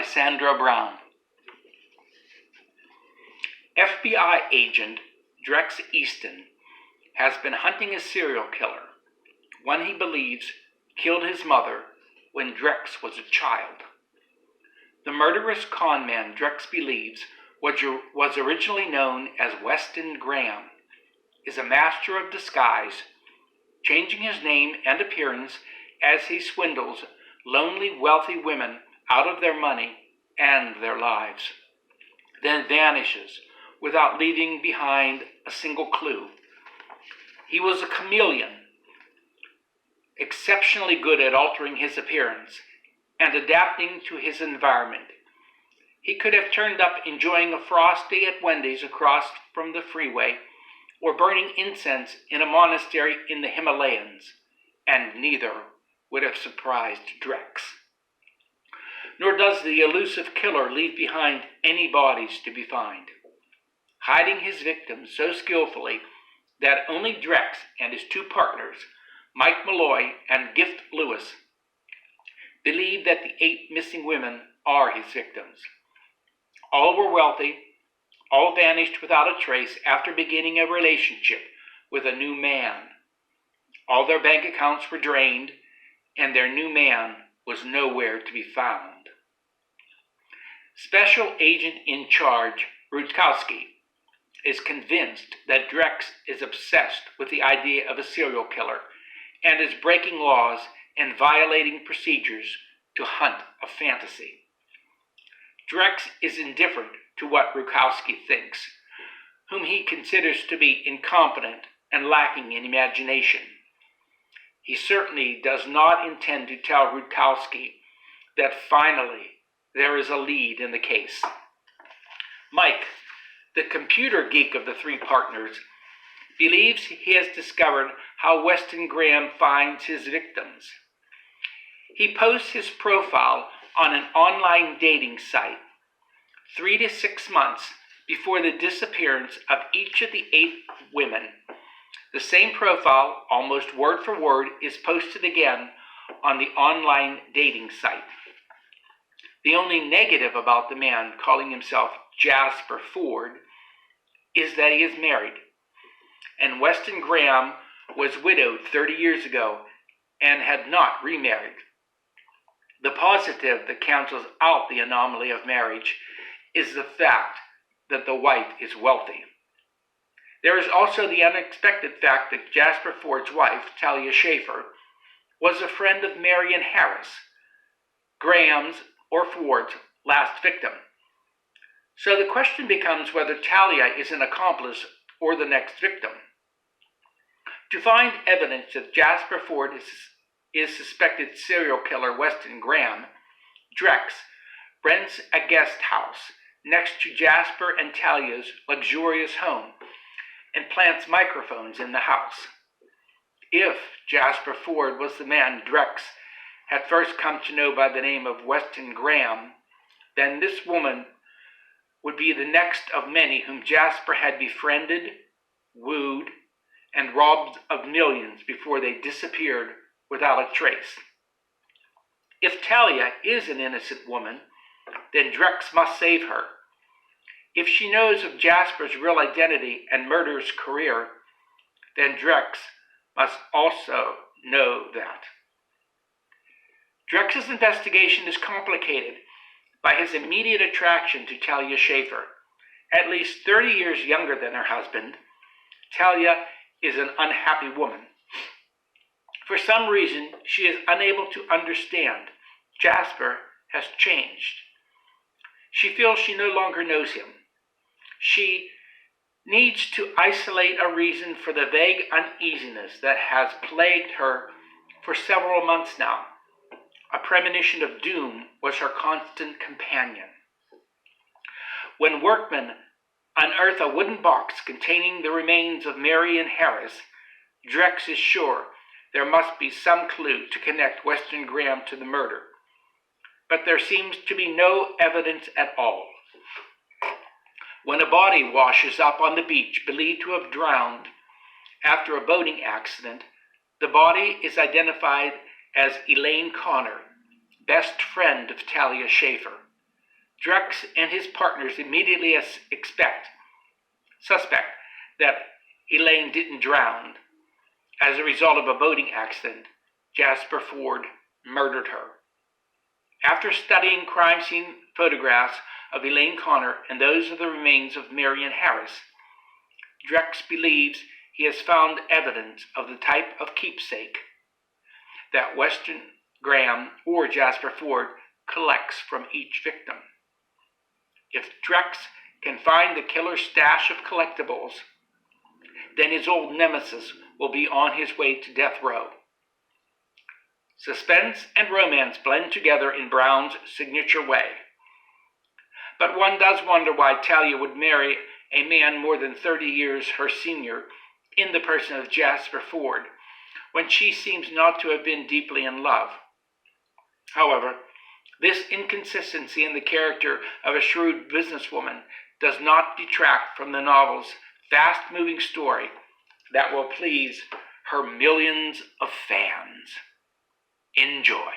Sandra Brown. FBI agent Drex Easton has been hunting a serial killer, one he believes killed his mother when Drex was a child. The murderous con man Drex believes was originally known as Weston Graham is a master of disguise, changing his name and appearance as he swindles lonely, wealthy women out of their money and their lives, then vanishes without leaving behind a single clue. He was a chameleon, exceptionally good at altering his appearance and adapting to his environment. He could have turned up enjoying a frosty at Wendy's across from the freeway, or burning incense in a monastery in the Himalayas, and neither would have surprised Drex. Nor does the elusive killer leave behind any bodies to be found, hiding his victims so skillfully that only Drex and his two partners, Mike Malloy and Gift Lewis, believe that the 8 missing women are his victims. All were wealthy, all vanished without a trace after beginning a relationship with a new man. All their bank accounts were drained, and their new man was nowhere to be found. Special Agent in Charge Rutkowski is convinced that Drex is obsessed with the idea of a serial killer and is breaking laws and violating procedures to hunt a fantasy. Drex is indifferent to what Rutkowski thinks, whom he considers to be incompetent and lacking in imagination. He certainly does not intend to tell Rutkowski that finally there is a lead in the case. Mike, the computer geek of the 3 partners, believes he has discovered how Weston Graham finds his victims. He posts his profile on an online dating site 3 to 6 months before the disappearance of each of the 8 women. The same profile, almost word for word, is posted again on the online dating site. The only negative about the man calling himself Jasper Ford is that he is married, and Weston Graham was widowed 30 years ago and had not remarried. The positive that cancels out the anomaly of marriage is the fact that the wife is wealthy. There is also the unexpected fact that Jasper Ford's wife, Talia Schaefer, was a friend of Marion Harris, Graham's or Ford's last victim. So the question becomes whether Talia is an accomplice or the next victim. To find evidence that Jasper Ford is suspected serial killer Weston Graham, Drex rents a guest house next to Jasper and Talia's luxurious home and plants microphones in the house. If Jasper Ford was the man Drex had first come to know by the name of Weston Graham, then this woman would be the next of many whom Jasper had befriended, wooed, and robbed of millions before they disappeared without a trace. If Talia is an innocent woman, then Drex must save her. If she knows of Jasper's real identity and murderous career, then Drex must also know that. Drex's investigation is complicated by his immediate attraction to Talia Schaefer. At least 30 years younger than her husband, Talia is an unhappy woman. For some reason, she is unable to understand Jasper has changed. She feels she no longer knows him. She needs to isolate a reason for the vague uneasiness that has plagued her for several months now. A premonition of doom was her constant companion. When workmen unearth a wooden box containing the remains of Marion Harris, Drex is sure there must be some clue to connect Weston Graham to the murder. But there seems to be no evidence at all. When a body washes up on the beach believed to have drowned after a boating accident, the body is identified as Elaine Connor, best friend of Talia Schaefer. Drex and his partners immediately suspect that Elaine didn't drown. As a result of a boating accident, Jasper Fforde murdered her. After studying crime scene photographs of Elaine Connor and those of the remains of Marion Harris, Drex believes he has found evidence of the type of keepsake that Weston Graham or Jasper Fforde collects from each victim. If Drex can find the killer's stash of collectibles, then his old nemesis will be on his way to death row. Suspense and romance blend together in Brown's signature way. But one does wonder why Talia would marry a man more than 30 years her senior in the person of Jasper Fforde, when she seems not to have been deeply in love. However, this inconsistency in the character of a shrewd businesswoman does not detract from the novel's fast-moving story that will please her millions of fans. Enjoy.